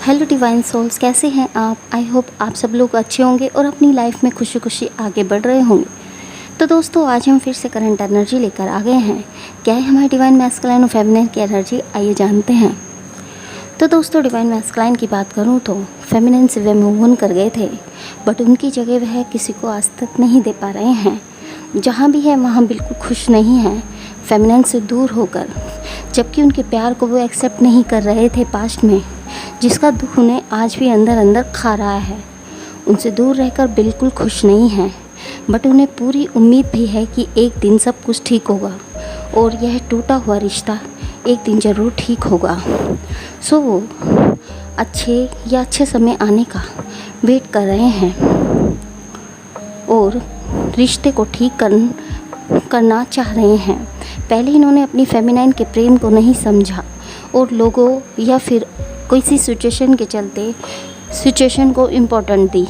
Hello divine souls, कैसे हैं आप? आई होप आप सब लोग अच्छे होंगे और अपनी लाइफ में खुशी खुशी आगे बढ़ रहे होंगे। तो दोस्तों, आज हम फिर से करंट एनर्जी लेकर आ गए हैं। क्या है हमारी डिवाइन मैस्कुलाइन और फेमिनिन की एनर्जी, आइए जानते हैं। तो दोस्तों, डिवाइन मैस्कुलाइन की बात करूं तो फेमिनिन से वे मूव ऑन कर गए थे, बट उनकी जगह वह किसी को आज तक नहीं दे पा रहे हैं। जहाँ भी है वहाँ बिल्कुल खुश नहीं हैं फेमिनिन से दूर होकर, जबकि उनके प्यार को वो एक्सेप्ट नहीं कर रहे थे पास्ट में, जिसका दुख उन्हें आज भी अंदर अंदर खा रहा है। उनसे दूर रहकर बिल्कुल खुश नहीं हैं, बट उन्हें पूरी उम्मीद भी है कि एक दिन सब कुछ ठीक होगा और यह टूटा हुआ रिश्ता एक दिन ज़रूर ठीक होगा। सो वो अच्छे समय आने का वेट कर रहे हैं और रिश्ते को ठीक करना चाह रहे हैं। पहले इन्होंने अपनी फेमिनाइन के प्रेम को नहीं समझा और लोगों या फिर किसी सिचुएशन के चलते सिचुएशन को इम्पोर्टेंट दी,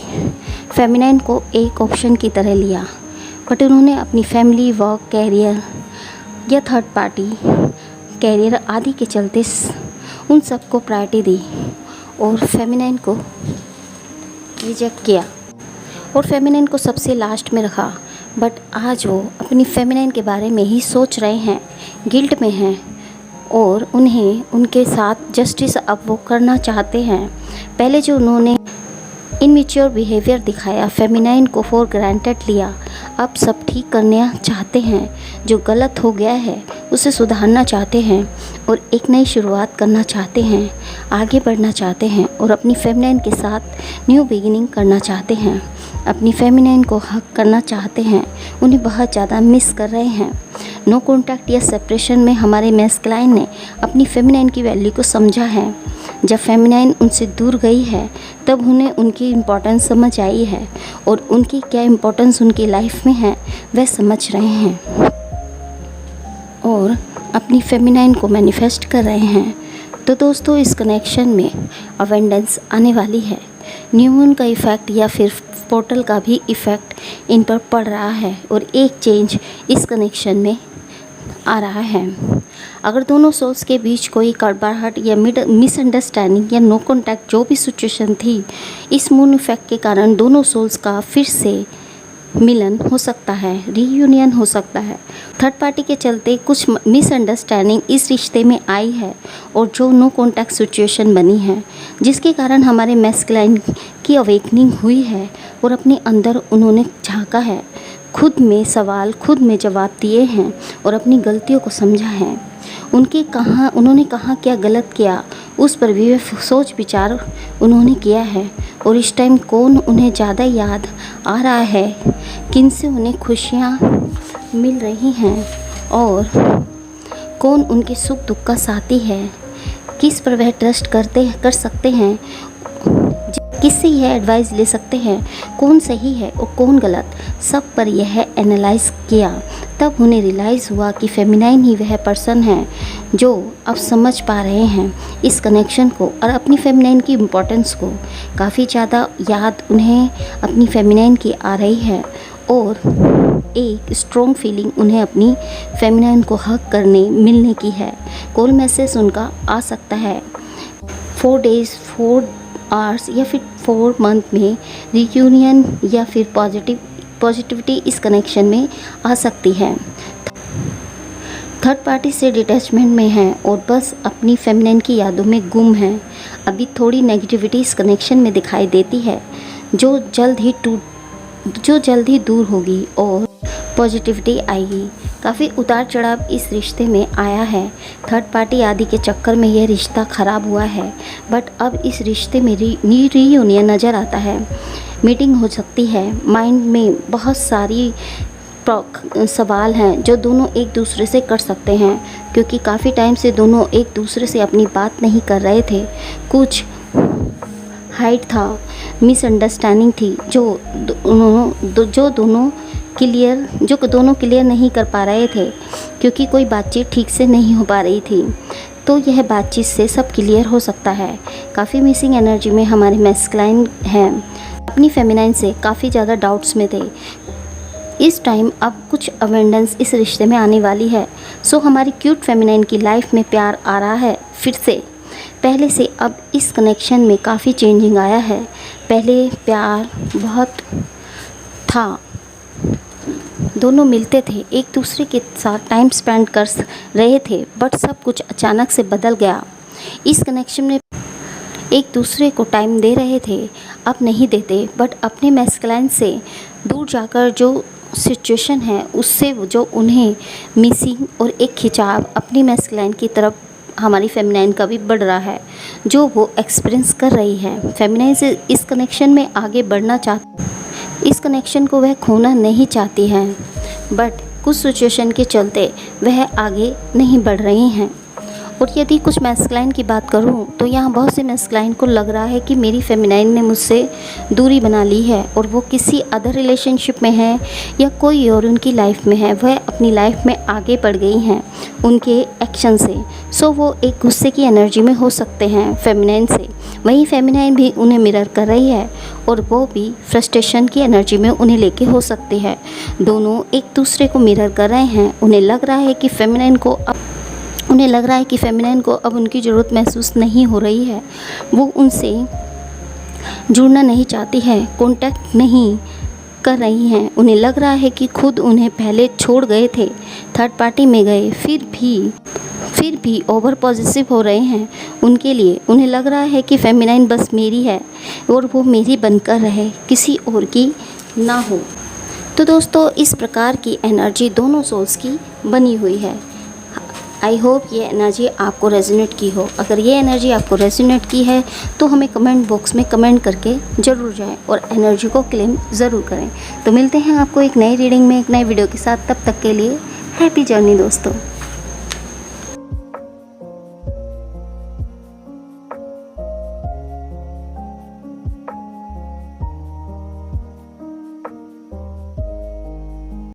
फेमिनाइन को एक ऑप्शन की तरह लिया। बट उन्होंने अपनी फैमिली, वर्क, कैरियर या थर्ड पार्टी कैरियर आदि के चलते उन सबको प्रायोरिटी दी और फेमिनाइन को रिजेक्ट किया और फेमिनाइन को सबसे लास्ट में रखा। बट आज वो अपनी फेमिनाइन के बारे में ही सोच रहे हैं, गिल्ट में हैं और उन्हें उनके साथ जस्टिस अब वो करना चाहते हैं। पहले जो उन्होंने इनमेच्योर बिहेवियर दिखाया, फेमिनाइन को फॉर ग्रांटेड लिया, अब सब ठीक करना चाहते हैं। जो गलत हो गया है उसे सुधारना चाहते हैं और एक नई शुरुआत करना चाहते हैं, आगे बढ़ना चाहते हैं और अपनी फेमिनाइन के साथ न्यू बिगिनिंग करना चाहते हैं। अपनी फेमिनाइन को हक करना चाहते हैं, उन्हें बहुत ज़्यादा मिस कर रहे हैं। नो कॉन्टैक्ट या सेपरेशन में हमारे मैस्कुलाइन ने अपनी फेमिनाइन की वैल्यू को समझा है। जब फेमिनाइन उनसे दूर गई है तब उन्हें उनकी इम्पोर्टेंस समझ आई है और उनकी क्या इम्पोर्टेंस उनकी लाइफ में है वह समझ रहे हैं और अपनी फेमिनाइन को मैनिफेस्ट कर रहे हैं। तो दोस्तों, इस कनेक्शन में अवेंडेंस आने वाली है। न्यू मून का इफ़ेक्ट या फिर पोर्टल का भी इफ़ेक्ट इन पर पड़ रहा है और एक चेंज इस कनेक्शन में आ रहा है। अगर दोनों सोल्स के बीच कोई कड़वाहट या मिसअंडरस्टैंडिंग या नो कॉन्टैक्ट जो भी सिचुएशन थी, इस मून इफेक्ट के कारण दोनों सोल्स का फिर से मिलन हो सकता है, रीयूनियन हो सकता है। थर्ड पार्टी के चलते कुछ मिसअंडरस्टैंडिंग इस रिश्ते में आई है और जो नो कॉन्टैक्ट सिचुएशन बनी है, जिसके कारण हमारे मैस्कुलाइन की अवेकनिंग हुई है और अपने अंदर उन्होंने झांका है, खुद में सवाल, खुद में जवाब दिए हैं और अपनी गलतियों को समझा है। उन्होंने कहाँ क्या गलत किया उस पर भी सोच विचार उन्होंने किया है और इस टाइम कौन उन्हें ज़्यादा याद आ रहा है, किन से उन्हें खुशियाँ मिल रही हैं और कौन उनके सुख दुख का साथी है, किस पर वह ट्रस्ट कर सकते हैं, किससे यह एडवाइस ले सकते हैं, कौन सही है और कौन गलत, सब पर यह एनालाइज किया। तब उन्हें रियलाइज़ हुआ कि फेमिनाइन ही वह पर्सन है जो अब समझ पा रहे हैं इस कनेक्शन को और अपनी फेमिनाइन की इम्पोर्टेंस को। काफ़ी ज़्यादा याद उन्हें अपनी फेमिनाइन की आ रही है और एक स्ट्रॉन्ग फीलिंग उन्हें अपनी फेमिनाइन को हक करने मिलने की है। कॉल मैसेज उनका आ सकता है 4 days 4 आवर्स या फिर 4 मंथ में रियूनियन या फिर पॉजिटिविटी इस कनेक्शन में आ सकती है। थर्ड पार्टी से डिटैचमेंट में है और बस अपनी फेमिनाइन की यादों में गुम है। अभी थोड़ी नेगेटिविटी इस कनेक्शन में दिखाई देती है जो जल्द ही दूर होगी और पॉजिटिविटी आएगी। काफ़ी उतार चढ़ाव इस रिश्ते में आया है। थर्ड पार्टी आदि के चक्कर में यह रिश्ता ख़राब हुआ है, बट अब इस रिश्ते में रीयूनियन नज़र आता है। मीटिंग हो सकती है। माइंड में बहुत सारी सवाल हैं जो दोनों एक दूसरे से कर सकते हैं, क्योंकि काफ़ी टाइम से दोनों एक दूसरे से अपनी बात नहीं कर रहे थे। कुछ हाइट था, मिसअंडरस्टैंडिंग थी जो दोनों क्लियर नहीं कर पा रहे थे, क्योंकि कोई बातचीत ठीक से नहीं हो पा रही थी। तो यह बातचीत से सब क्लियर हो सकता है। काफ़ी मिसिंग एनर्जी में हमारे मैस्कुलाइन हैं, अपनी फेमिनाइन से काफ़ी ज़्यादा डाउट्स में थे। इस टाइम अब कुछ अवेंडेंस इस रिश्ते में आने वाली है। सो हमारी क्यूट फेमिनाइन की लाइफ में प्यार आ रहा है फिर से। पहले से अब इस कनेक्शन में काफ़ी चेंजिंग आया है। पहले प्यार बहुत था, दोनों मिलते थे, एक दूसरे के साथ टाइम स्पेंड कर रहे थे, बट सब कुछ अचानक से बदल गया। इस कनेक्शन में एक दूसरे को टाइम दे रहे थे, अब नहीं देते, बट अपने मैस्कुलाइन से दूर जाकर जो सिचुएशन है उससे जो उन्हें मिसिंग और एक खिंचाव अपनी मैस्कुलाइन की तरफ हमारी फेमिनाइन का भी बढ़ रहा है, जो वो एक्सपीरियंस कर रही है। फेमिनाइन से इस कनेक्शन में आगे बढ़ना इस कनेक्शन को वह खोना नहीं चाहती हैं, बट कुछ सिचुएशन के चलते वह आगे नहीं बढ़ रही हैं। और यदि कुछ मैस्कुलाइन की बात करूं तो यहाँ बहुत से मैस्कुलाइन को लग रहा है कि मेरी फेमिनाइन ने मुझसे दूरी बना ली है और वो किसी अदर रिलेशनशिप में है या कोई और उनकी लाइफ में है, वह अपनी लाइफ में आगे बढ़ गई हैं उनके एक्शन से। सो वो एक गुस्से की एनर्जी में हो सकते हैं फेमिनाइन से, वहीं फेमिनाइन भी उन्हें मिरर कर रही है और वो भी फ्रस्ट्रेशन की एनर्जी में उन्हें लेके हो सकती है। दोनों एक दूसरे को मिरर कर रहे हैं। उन्हें लग रहा है कि फेमिनाइन को अब उनकी ज़रूरत महसूस नहीं हो रही है, वो उनसे जुड़ना नहीं चाहती है, कांटेक्ट नहीं कर रही हैं। उन्हें लग रहा है कि खुद उन्हें पहले छोड़ गए थे, थर्ड पार्टी में गए, फिर भी ओवर पॉजिटिव हो रहे हैं उनके लिए। उन्हें लग रहा है कि फेमिनाइन बस मेरी है और वो मेरी बनकर रहे, किसी और की ना हो। तो दोस्तों, इस प्रकार की एनर्जी दोनों सोल्स की बनी हुई है। आई होप ये एनर्जी आपको रेजोनेट की हो। अगर ये एनर्जी आपको रेजोनेट की है तो हमें कमेंट बॉक्स में कमेंट करके ज़रूर जाएं और एनर्जी को क्लेम ज़रूर करें। तो मिलते हैं आपको एक नई रीडिंग में एक नए वीडियो के साथ। तब तक के लिए हैप्पी जर्नी दोस्तों।